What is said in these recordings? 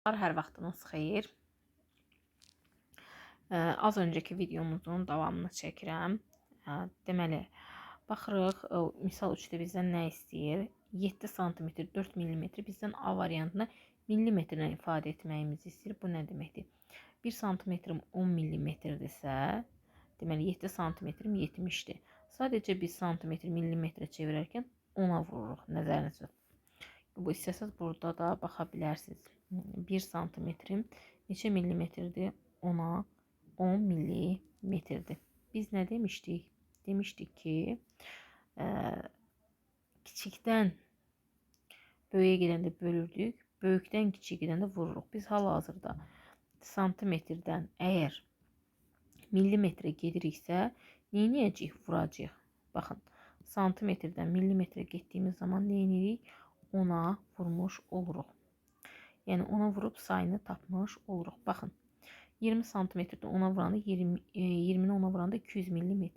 Hər vaxtınız xeyir. Az öncəki videomuzun davamını çəkirəm. Deməli, baxırıq, misal 3-də bizdən nə istəyir? 7 sm 4 mm bizdən A variantını millimetrlə ifadə etməyimizi istəyir. Bu nə deməkdir? 1 sm 10 mm-dirsə, deməli 7 sm 70-dir. Sadəcə 1 sm millimetrə çevirərkən 10-a vururuq. Nəzərinizə. Bu istəsəz burada da baxa bilərsiniz. 1 santimetrim neçə millimetrdir? 10-a 10 millimetrdir. Biz nə demişdik? Demişdik ki, kiçikdən böyüyə gedəndə bölürdük, böyükdən kiçiyə gedəndə vururuq. Biz hal-hazırda santimetrdən əgər millimetrə gediriksə, neyniyəcəyik? Vuracağıq. Baxın, santimetrdən millimetrə getdiyimiz zaman neynirik? 10-a vurmuş oluruq. Yəni 10-a vurub sayını tapmış oluruq. Baxın, 20 santimetrdə 10-a vuranda 20-ni 10-a vuranda 200 mm.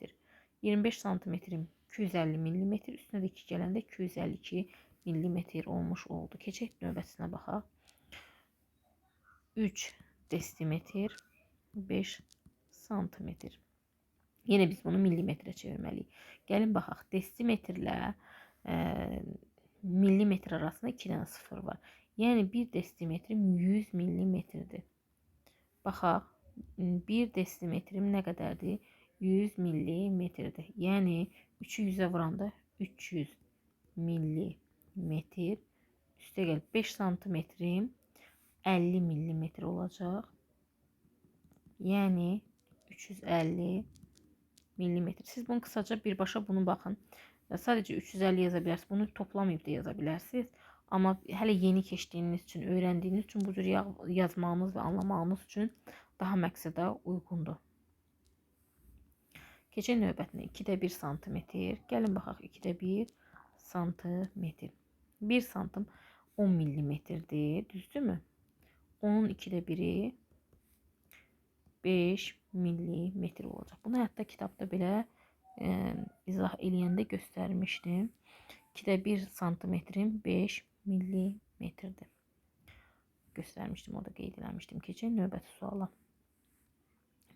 25 santimetrim 250 mm, üstünə də 2 gələndə 252 mm olmuş oldu. Keçək növbəsinə baxaq. 3 desimetr 5 santimetr. Yenə biz bunu millimetrə çevirməliyik. Gəlin baxaq, desimetrlə millimetr arasında 2 dənə sıfır var. Yəni 1 desimetrim 100 millimetrdir. Baxaq, 1 desimetrim nə qədərdir? 100 millimetrdir. Yəni 3-ü 100-ə vuranda 300 millimetr. Üstə gəl 5 santimetrim 50 millimetr olacaq. Yəni 350 millimetr. Siz bunu kısaca birbaşa bunu baxın. Sadəcə 350 yaza bilərsiniz. Bunu toplamayıb da yaza bilərsiniz. Amma hələ yeni keçdiyiniz üçün, öyrəndiyiniz üçün bu cür yazmağınız və anlamağınız üçün daha məqsədə uyğundur. Keçək növbətinə. 2-də 1 santimetr. Gəlin baxaq, 2-də 1 santimetr. 1 santim 10 millimetrdir. Düzdürmü? Onun 2-də 1-i 5 millimetr olacaq. Bunu hətta kitabda belə izah eləyəndə göstərmişdim. 2-də 1 santimetrin 5 millimetrdir. Göstərmişdim, orada qeyd eləmişdim. Keçək növbəti suala.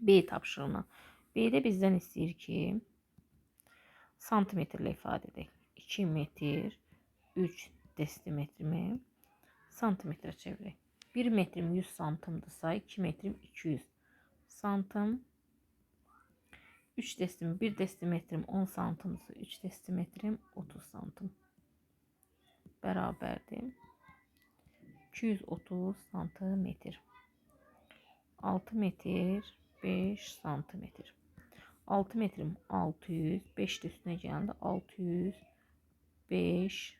B tapşırığına. B-də bizdən istəyir ki, santimetrlə ifadə edək. 2 metr 3 desimetrimi santimetrə çevirək. 1 metrim 100 santimdirsa, 2 metrim 200 santim. 3 desimetrim, 1 desimetrim 10 santimdirsə, 3 desimetrim 30 santim. Bərabərdir 230 santimetr. 6 metr 5 santimetr. 6 metrim 600, 5 də üstünə gələndə 605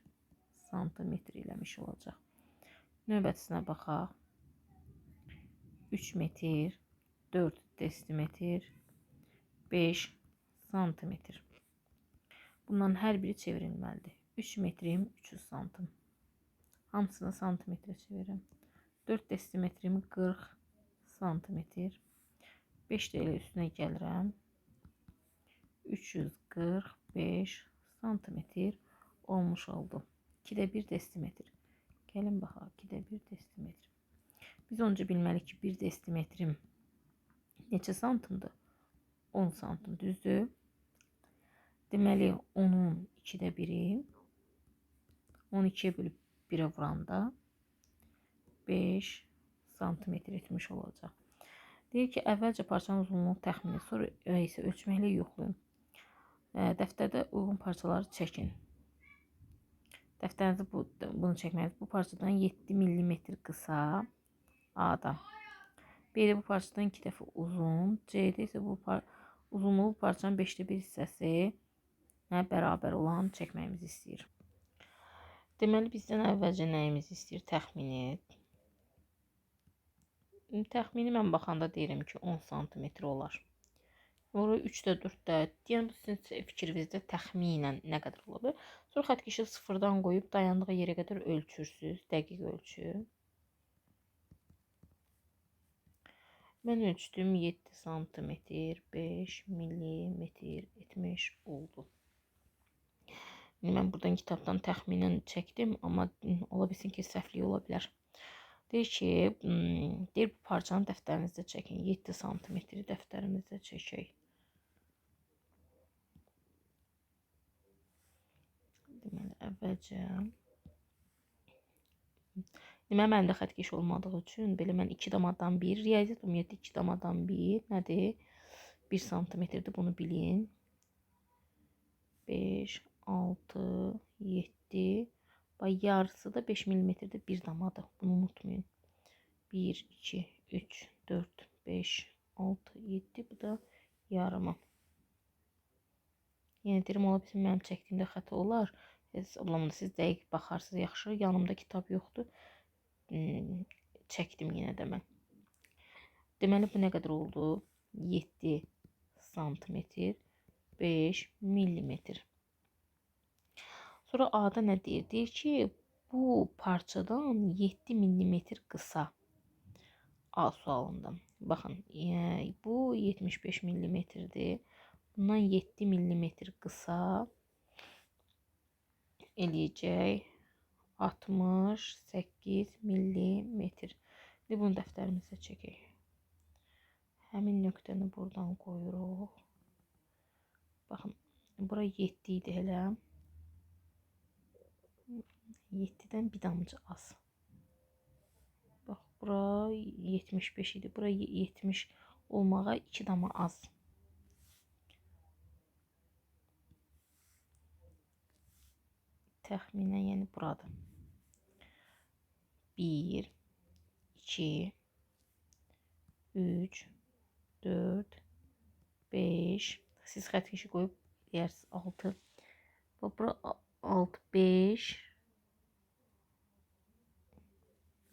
santimetr eləmiş olacaq. Növbətisinə baxaq. 3 metr 4 desimetr 5 santimetr. Bunların hər biri çevrilməlidir. 3 metrim 300 santim. Hamısını santimetrə çevirirəm. 4 desimetrim 40 santimetr. 5 də elə üstünə gəlirəm. 345 santimetr olmuş oldu. 2-də 1 desimetr. Gəlin baxaq, 2-də 1 desimetr. Biz onca bilməliyik ki, 1 desimetrim neçə santimdir? 10 santim, düzdür? Deməli, onun 2-də 1-i 12-yə bölüb 1-ə vuranda 5 santimetr etmiş olacaq. Deyir ki, əvvəlcə parçanın uzunluğunu təxmini, sonra isə ölçməklə yoxlayın. Dəftərdə uyğun parçaları çəkin. Dəftərinizdə bunu çəkməliyiz. Bu parçadan 7 mm qısa A-da. B-də bu parçadan 2 dəfə uzun. C-də isə bu uzunluğu parçanın 5-də 1 hissəsi bərabər olan çəkməyimizi istəyir. Deməli, bizdən əvvəlcə nəyimizi istəyir? Təxmini. Təxmini mən baxanda deyirəm ki, 10 santimetr olar. Sonra 3-də 4-də, yəni bu sizin fikrinizdə təxminən nə qədər ola bilər. Sonra xəttkeşi sıfırdan qoyub dayandığı yerə qədər ölçürsünüz, dəqiq ölçü. Mən ölçdüm 7 santimetr 5 millimetr etmiş oldu. Mən buradan kitabdan təxminən çəkdim, amma ola bilsin ki, səhvlik ola bilər. Deyir ki, deyir bu parçanı dəftərinizdə çəkin. 7 santimetri dəftərimizdə çəkək. Deməli, əvvəlcə deməli, məndə xətkeş olmadığı üçün belə mən 2,1 riyaziyyat ümumiyyətlə 2,1 nədir? 1 santimetrdir, bunu bilin. 5, 6, 7. Yarısı da 5 milimetrdir, bir damadır. Bunu unutmayın. 1, 2, 3, 4, 5, 6, 7. Bu da yarımı. Yəni deyirəm, ola bilsin mənim çəkdiyimdə xəta olar. Siz dəqiq baxarsınız, yaxşı. Yanımda kitab yoxdur. Çəkdim yenə də mən. Deməli, bu nə qədər oldu? 7 santimetr, 5 millimetr. Sonra A-da nə deyir? Deyir ki, bu parçadan 7 millimetr qısa. A sualında. Baxın, bu 75 millimetrdir. Bundan 7 millimetr qısa eləyəcək 68 millimetr. İndi bunu dəftərimizə çəkək. Həmin nöqtəni buradan qoyuruq. Baxın, bura 7 idi elə. 7-dən bir damcı az. Bax, bura 75 idi. Bura 70 olmağa 2 dama az. Təxminən, yəni buradır. 1, 2, 3, 4, 5. Siz xətkeşi qoyub deyərsiniz 6. Bax, bura 6, 5.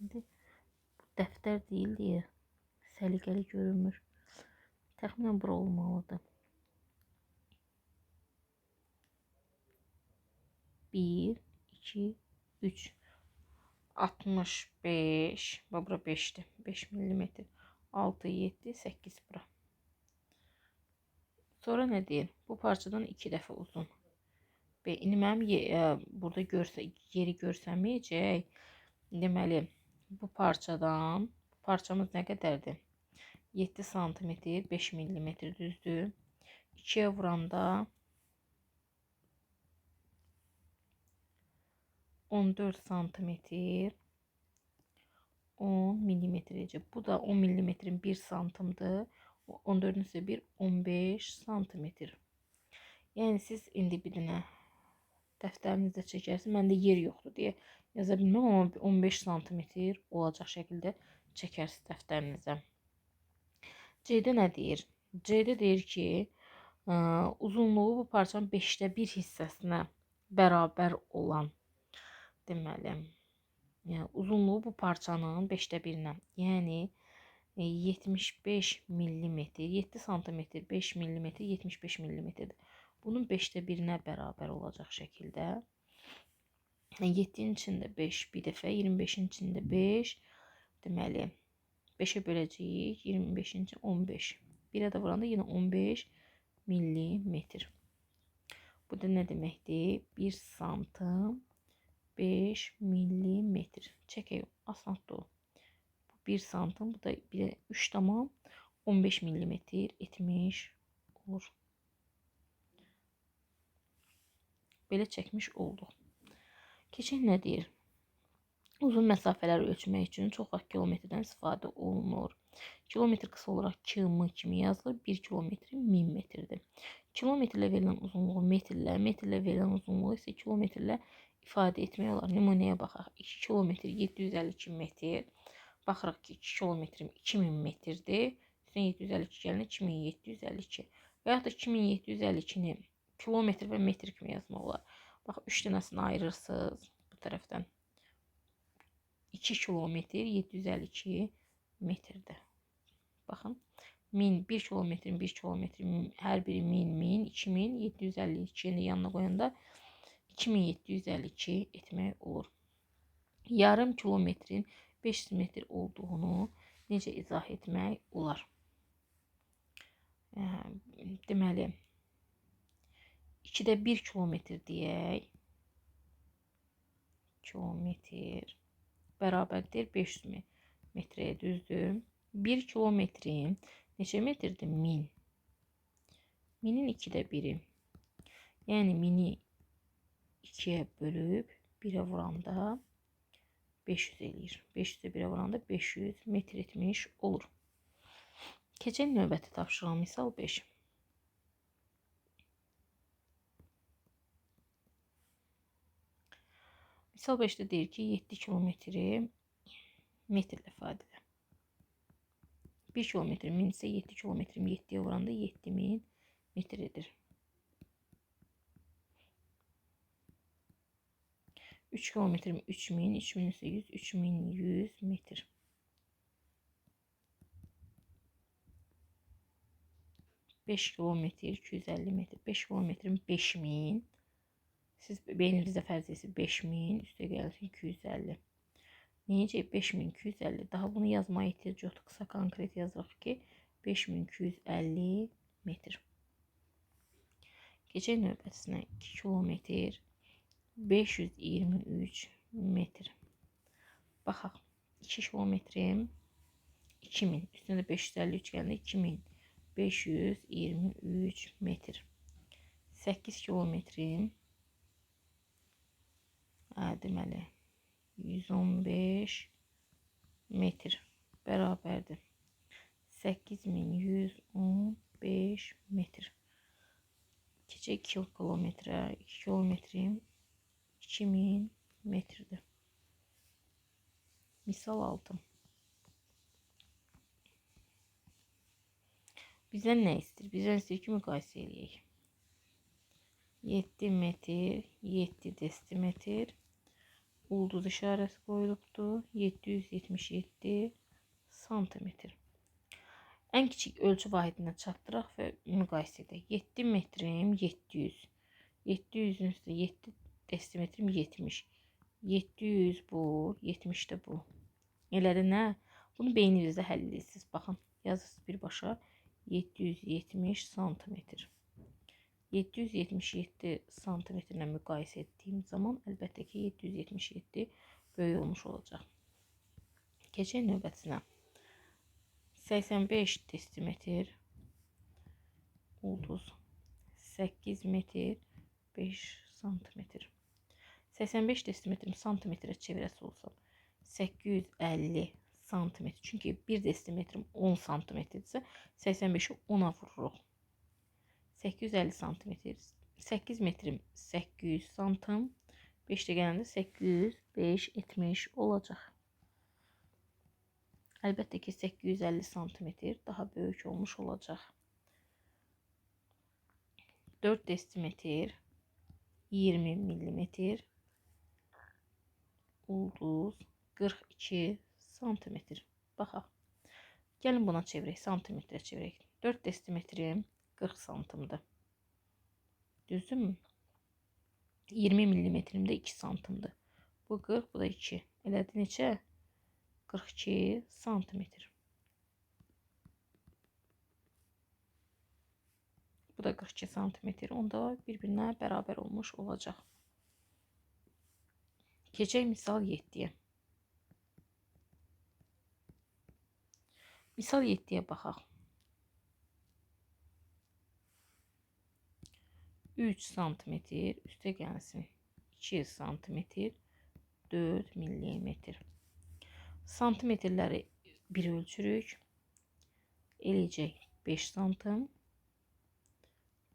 Bu dəftər deyil deyə səliqəli görünmür. Təxminən bura olmalıdır. 1, 2, 3. 65. Bax, bura 5'dir. 5 millimetr. 6, 7, 8 bura. Sonra nə deyir? Bu parçadan 2 dəfə uzun. İndi mənim burada yeri görsəməyəcək. Deməli, bu parçamız nə qədərdir? 7 santimetr, 5 millimetr, düzdür. 2'yə vuranda 14 santimetr, 10 millimetr edəcək. Bu da 10 millimetrin 1 santımdır. 14'ün ise 1, 15 santimetr. Yəni siz indi bir dənə dəftərinizdə çəkərsiniz. Məndə yer yoxdur deyə yaza bilməm, amma 15 santimetr olacaq şəkildə çəkərsiniz dəftərinizə. C-də nə deyir? C-də deyir ki, uzunluğu bu parçanın 5'də 1 hissəsinə bərabər olan, deməli, uzunluğu bu parçanın 5'də 1-nə, yəni 75 millimetr, 7 santimetr, 5 millimetr, 75 millimetrdir. Bunun 5'də 1-nə bərabər olacaq şəkildə. 7'nin içində 5 bir dəfə, 25'in içində 5. Deməli, 5'ə böləcəyik, 25'in içində 15. 1'ə də vuranda yenə 15 millimetr. Bu da nə deməkdir? 1 santım 5 millimetr. Çəkək, asandır o. Bu 1 santım, bu da 3 tamam 15 millimetr etmiş olur. Belə çəkmiş olduq. Keçək nə deyir? Uzun məsafələri ölçmək üçün çox vaxt kilometrdən istifadə olunur. Kilometr qısa olaraq km kimi yazılır. 1 kilometr 1000 metrdir. Kilometrlə verilən uzunluğu metrlə, metrlə verilən uzunluğu isə kilometrlə ifadə etmək olar. Nümunəyə baxaq. 2 kilometr 752 metr. Baxırıq ki, 2 kilometrim 2000 metrdir. Üstüne 752 gəlinə 2752. Və yaxud da 2752-ni kilometr və metr kimi yazmaq olar. Bax, 3 dənəsini ayırırsınız bu tərəfdən. 2 kilometr 752 metrdir. Baxın, 1 kilometrin 1 kilometrin hər biri 1000, 1000, 2000, 752-ni yanına qoyanda 2752 etmək olur. Yarım kilometrin 500 metr olduğunu necə izah etmək olar? Deməli, 2'də 1 kilometr deyək. Kilometr bərabərdir 500 metrəyə, düzdür? 1 kilometrin neçə metrdir? 1000. Minin 2də 1-i. Yəni mini 2-yə bölüb 1-ə vuranda 500 eləyir. 500-ə 1-ə vuranda 500 metr etmiş olur. Keçək növbəti tapşırığa, misal 5. Misal 5-də deyir ki, 7 kilometri metrlə ifadə edir. 1 kilometr 1000 isə 7 kilometrim 7-yə vuranda 7000 metr edir. 3 kilometrim 3000, 3000 ise 100, 3100 metr. Beş kilometre 250 metr. 5 kilometrim 5000. Siz beyninizdə fərz edirsiniz 5000 üstə gəlsin 250. Neyəcək 5250? Daha bunu yazmaya ehtiyac yoxdur. Qısa konkret yazırıq ki 5250 metr. Keçək növbətisinə 2 kilometr 523 metr. Baxaq. 2 kilometrim 2000. Üstündə də 553 gəldi. 2523 metr. 8 kilometrim deməli 115 metr bərabərdir 8115 metr. Keçək 2 kilometrə. 2 kilometrim 2000 metrdir. Misal 6. Bizdən nə istəyir? Bizdən istəyir ki, müqayisə eləyək. 7 metr, 7 desimetr. Ulduz işarəsi qoyulubdur. 777 santimetr. Ən kiçik ölçü vahidinə çatdıraq və müqayisə edək. 7 metrim 700. 700-ün üstə 7 desimetrim 70. 700 bu, 70 də bu. Elədi nə? Bunu beyninizdə həll edirsiniz. Baxın, yazırsınız birbaşa 770 santimetr. 777 santimetrlə müqayisə etdiyim zaman əlbəttə ki 777 böyük olmuş olacaq. Keçək növbətisinə. 85 desimetr ulduz 8 metr 5 santimetr. 85 desimetrim santimetrə çevirəsi olsam 850 santimetr. Çünki 1 desimetrim 10 santimetrdirsə 85'i 10'a vururuq. 850 santimetr. 8 metrim 800 santim. 5'te gələndə 805 etmiş olacaq. Əlbəttə ki 850 santimetr daha böyük olmuş olacaq. 4 desimetr 20 millimetr ulduz 42 santimetr. Baxaq. Gəlin buna çevirək, santimetrə çevirək. 4 desimetrim 40 santimdir. Düzdürmü? 20 millimetrim də 2 santimdir. Bu 40, bu da 2. Elədi neçə? 42 santimetr. Bu da 42 santimetr. Onda bir-birinə bərabər olmuş olacaq. Keçək misal 7-yə. Misal 7'ye baxaq. 3 santimetr üstə gəlsin 2 santimetr 4 millimetr. Santimetrləri bir ölçürük. Eləyəcək 5 santim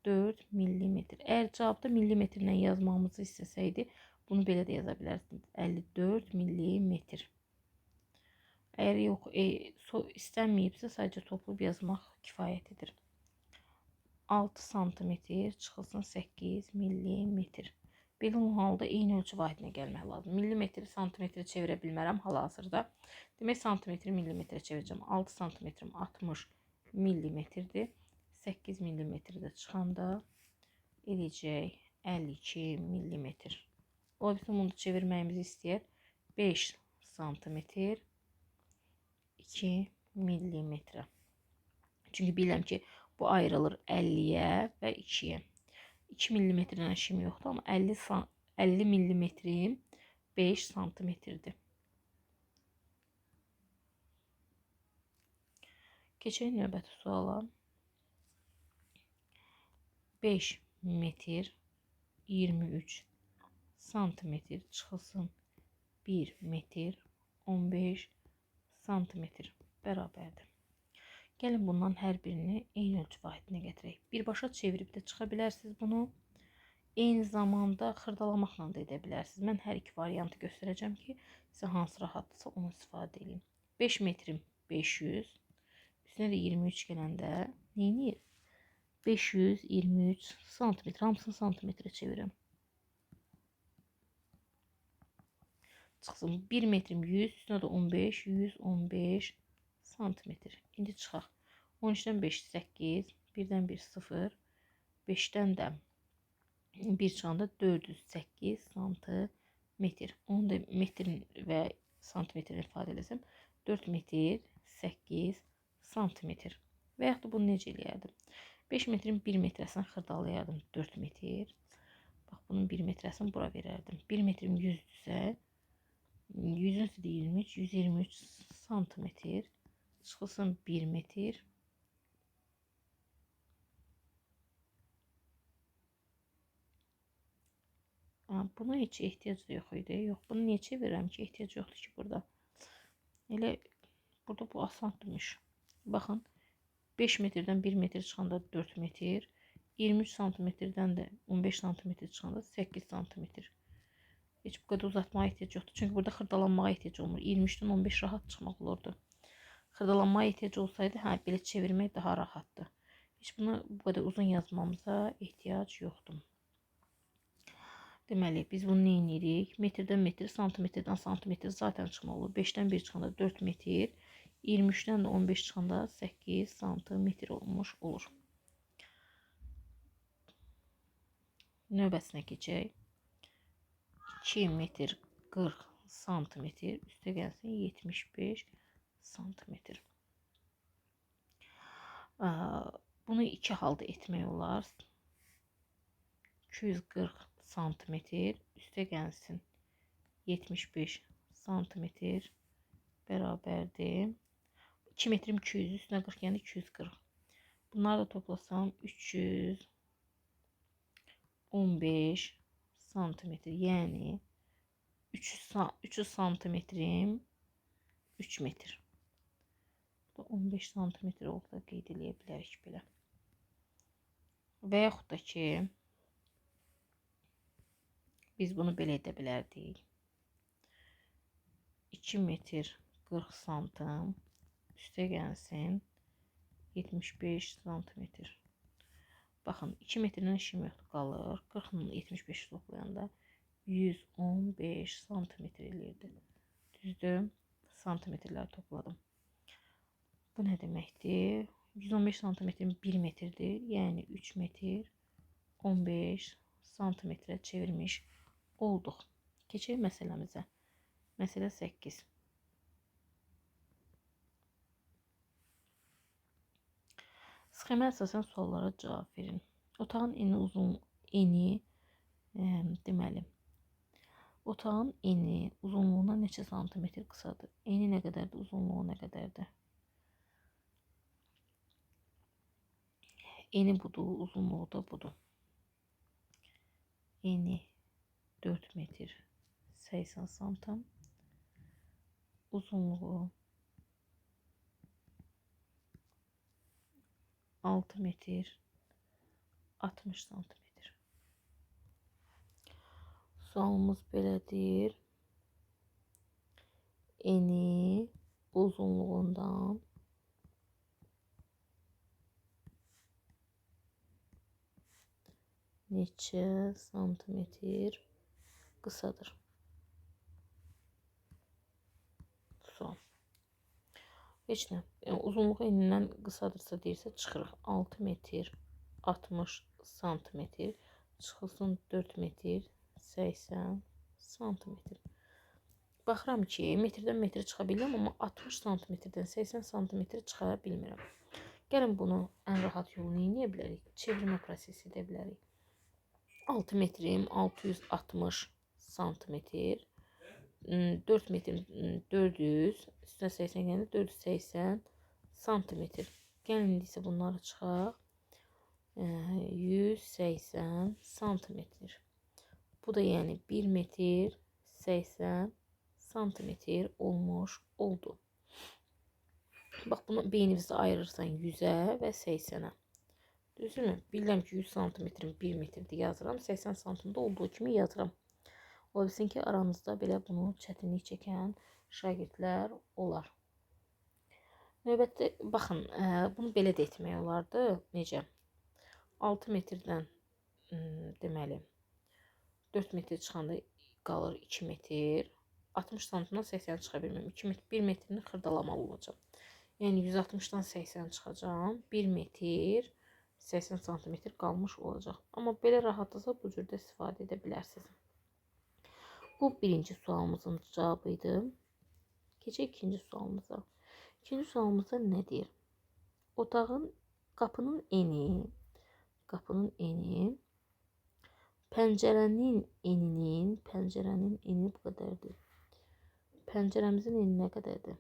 4 millimetr. Əgər cavabda millimetrlə yazmamızı istəsəydi, bunu belə də yaza bilərsiniz. 54 millimetr. Əgər yox, istənməyibsə sadəcə toplub yazmaq kifayət edir. 6 santimetr çıxılsın 8 millimetr. Belə olan halda eyni ölçü vahidinə gəlmək lazım. Millimetri santimetrə çevirə bilmərəm hal-hazırda. Demək santimetri millimetrə çevirəcəm. 6 santimetrim 60 millimetrdir. 8 millimetrdə çıxanda eləyəcək 52 millimetr. O bizim bunu çevirməyimizi istəyir. 5 santimetr 2 millimetrə. Çünki bilirəm ki bu ayrılır 50'yə və 2'yə. 2 millimetrdən işim yoxdur, amma 50 millimetrim 5 santimetrdir. Keçək növbəti suala. 5 metr 23 santimetr çıxılsın 1 metr 15 santimetr bərabərdir. Gəlin bundan hər birini eyni ölçü vahidinə gətirək. Birbaşa çevirib də çıxa bilərsiniz bunu. Eyni zamanda xırdalamaqla da edə bilərsiniz. Mən hər iki variantı göstərəcəm ki, sizə hansı rahatdırsa onu istifadə edin. 5 metrim 500, üstünə də 23 gələndə neyini? 523 santimetr, hamısını santimetrə çevirirəm. Çıxsın 1 metrim 100, üstünə də 15, 115 santimetr. İndi çıxaq. 13-dən 5 8, 1-dən 1 0, 5-dən də 1 çıxanda 408 santimetr. Onu da metrin və santimetrin ifadə edəsəm 4 metr 8 santimetr. Və yaxud da bunu necə eləyərdim? 5 metrin 1 metrəsini xırdalayardım 4 metr. Bax bunun 1 metrəsini bura verərdim. 1 metrim 100-dürsə 100-ün üstü 23, 123 santimetr. Çıxılsın 1 metr. Buna heç ehtiyac da yox idi. Yox, bunu niyə çevirirəm ki? Ehtiyac yoxdur ki burada. Elə burada bu asanmış. Baxın 5 metrdən 1 metr çıxanda 4 metr. 23 santimetrdən də 15 santimetr çıxanda 8 santimetr. Heç bu qədər uzatmaya ehtiyac yoxdur. Çünki burada xırdalanmağa ehtiyac olmur. 23-dən 15 rahat çıxmaq olurdu. Xırdalanmaya ehtiyac olsaydı, belə çevirmək daha rahatdır. Heç bunu bu qədər uzun yazmamıza ehtiyac yoxdur. Deməli, biz bunu nə edirik? Metrdən metr, santimetrdən santimetr zaten çıxmaq olur. 5-dən 1 çıxanda 4 metr, 23-dən də 15 çıxanda 8 santimetr olmuş olur. Növbəsinə keçək. 2 metr 40 santimetr, üstə gəlsin 75 santimetr. Bunu iki halda etmək olar. 240 santimetr, üstə gəlsin 75 santimetr bərabərdir. 2 metrim 200, üstünə 40 yəni 240. Bunları da toplasam 315 santimetr, yəni 300 santimetrim 3 metr. 15 santimetr oldu da qeyd eləyə bilərik belə. Və yaxud da ki, biz bunu belə edə bilərdik. 2 metr 40 santim, üstə gəlsin 75 santimetr. Baxın, 2 metrdən işim yoxdur, qalır. 40-ın 75 toplayanda 115 santimetr eləyirdi. Düzdür, santimetrləri topladım. Bu nə deməkdir? 115 santimetrin 1 metrdir, yəni 3 metr 15 santimetrə çevirmiş olduq. Keçək məsələmizə. Məsələ 8. Sxemə əsasən suallara cavab verin. Otağın deməli, otağın eni uzunluğuna neçə santimetr qısadır? Eni nə qədərdir, uzunluğu nə qədərdir? Eni budur, uzunluğu da budur. Eni 4 metr 80 santim. Uzunluğu 6 metr 60 santimetr. Sualımız belədir. Eni uzunluğundan neçə santimetr qısadır? Sual. Heç nə. Uzunluğu enindən qısadırsa deyirsə çıxırıq. 6 metr 60 santimetr çıxılsın 4 metr 80 santimetr. Baxıram ki, metrdən metrə çıxa bilirəm, amma 60 santimetrdən 80 santimetrə çıxa bilmirəm. Gəlin bunu ən rahat yolunu eləyə bilərik. Çevirmə prosesi edə bilərik. 6 metrim 660 santimetr. 4 metrim 400, üstünə 80 gəlir 480 santimetr. Gəlin indi isə bunları çıxaq. 180 santimetr. Bu da yəni 1 metr 80 santimetr olmuş oldu. Bax bunu beynimizdə ayırırsan 100-ə və 80-ə. Düzünü bilirəm ki 100 santimetrin 1 metrdir yazıram. 80 santimdə olduğu kimi yazıram. Ola bilsin ki aranızda belə bunu çətinlik çəkən şagirdlər olar. Növbətdə baxın, bunu belə də etmək olardı. Necə? 6 metrdən deməli 4 metr çıxanda qalır 2 metr. 60 santimdən 80 çıxa bilməm. 2 metr, 1 metrini xırdalamalı olacağım. Yəni 160-dan 80 çıxacağam. 1 metr 80 santimetr qalmış olacaq. Amma belə rahatlıqla bu cürdə istifadə edə bilərsiniz. Bu birinci sualımızın cavabı idi. Keçək ikinci sualımıza. İkinci sualımızda nə deyir? Otağın qapının eni pəncərənin eni bu qədərdir. Pəncərəmizin eni nə qədərdir?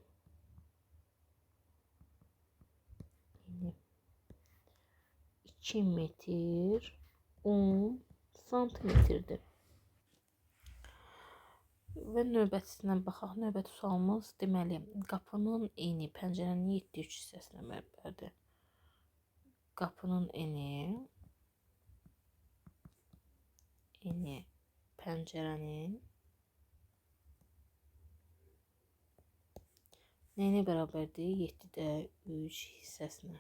2 metr 10 santimetrdir. Və növbətisindən baxaq. Növbəti sualımız deməli, qapının eni pəncərənin 7/3 hissəsinə bərabərdir. Qapının eni pəncərənin nəyinə bərabərdir? 7/3 hissəsinə.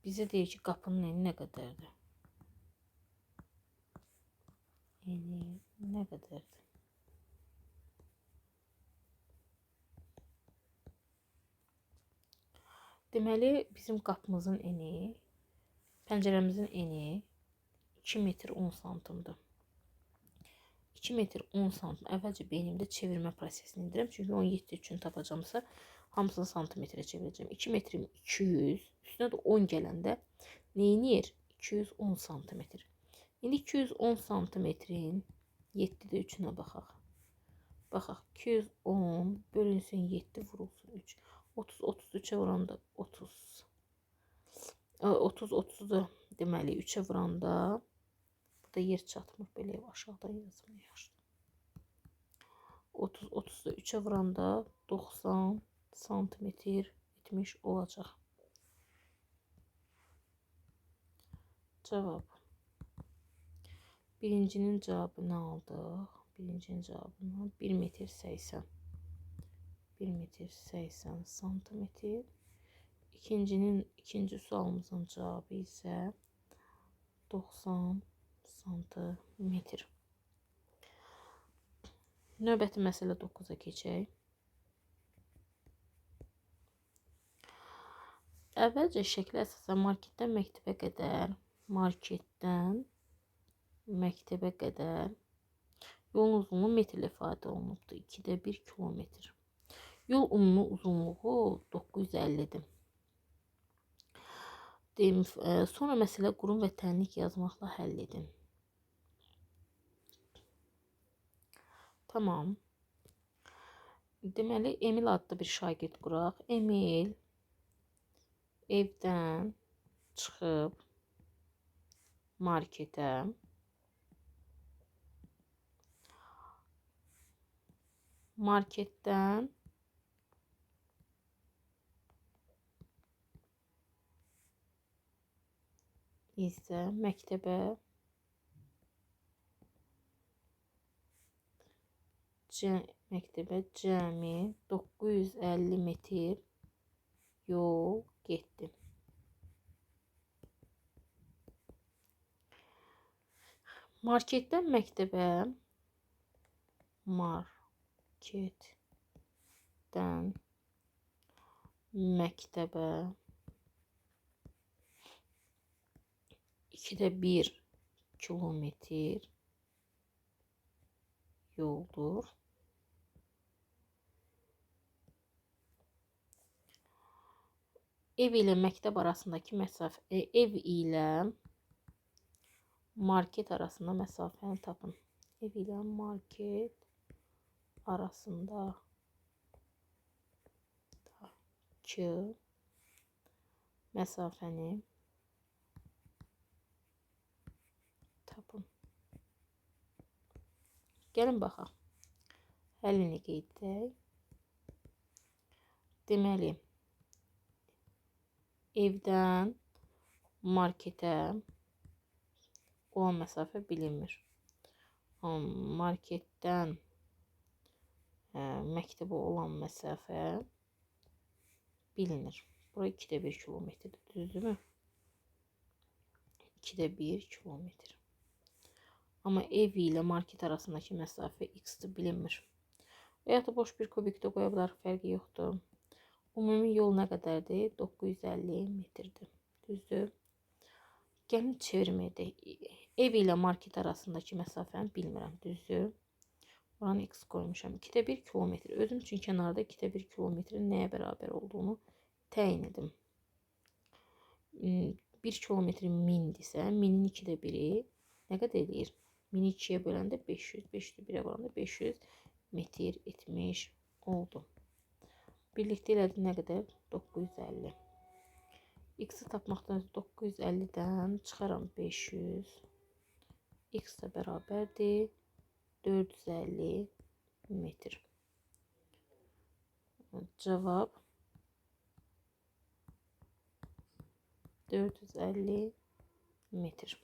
Bizə deyir ki, qapının eni nə qədərdir? Eni nə qədərdir? Deməli, bizim qapımızın eni, pəncərəmizin eni 2 metr 10 santimdir. 2 metr 10 santim. Əvvəlcə beynimdə çevirmə prosesini indirəm. Çünki 17 üçün tapacağımsa hamısını santimetrə çevirəcəm. 2 metrim 200. Üstünə də 10 gələndə neyinir? 210 santimetr. İndi 210 santimetrin 7/3-ünə baxaq. Baxaq. 210 bölünsün 7 vurulsun 3. 30-33-ə vuranda 30. 30-30-u deməli 3-ə vuranda burada yer çatmır. Belə aşağıdan yazım yaxşı. 30-30-u 3-ə vuranda 90 santimetr etmiş olacaq. Cavab. Birincinin cavabını aldıq. Birincinin cavabını 1 metr 80. 1 metr 80 santimetr. İkinci sualımızın cavabı isə 90 santimetr. Növbəti məsələ 9-a keçək. Əvvəlcə şəklə əsasən marketdən məktəbə qədər yolun uzunluğu metrlə ifadə olunubdur. 2/1 kilometr. Yol ümumi uzunluğu 950-dir. Sonra məsələ qurum və tənlik yazmaqla həll edin. Tamam. Deməli, Emil adlı bir şagird quraq. Emil evdən çıxıb marketə. Marketdən isə məktəbə cəmi 950 metr yol getdi. Marketdən məktəbə 2/1 kilometr yoldur. Ev ilə məktəb arasındakı məsafə, ev ilə market arasında məsafəni tapın. Ev ilə market arasında 2 məsafəni tapın. Gəlin baxaq. Həllini qeyd edək. Deməli, evdən marketə olan məsafə bilinmir. Marketdən məktəbə olan məsafə bilinir. Bura 2də 1 kilometrdir, düzdürmü? 2də 1 kilometr. Amma ev ilə market arasındakı məsafə x-dir, bilinmir. Və ya da boş bir kubikdə qoya bilərik, fərqi yoxdur. Ümumi yol nə qədərdir? 950 metrdir. Düzdür? Gəlin çevirmə edək. Ev ilə market arasındakı məsafəni bilmirəm, düzdür? Oranı x qoymuşam. 2də 1 kilometr. Özüm üçün kənarda 2də 1 kilometrin nəyə bərabər olduğunu təyin edim. 1 kilometrin 1000-dirsə, 1000-in 2də 1-i nə qədər eləyir? 1000-i 2-yə böləndə 500, 500-ü 1-ə böləndə 500 metr etmiş oldu. Birlikdə elədi nə qədər? 950. X-i tapmaqdan 950-dən çıxaram 500. X də bərabərdir 450 metr. Cavab 450 metr.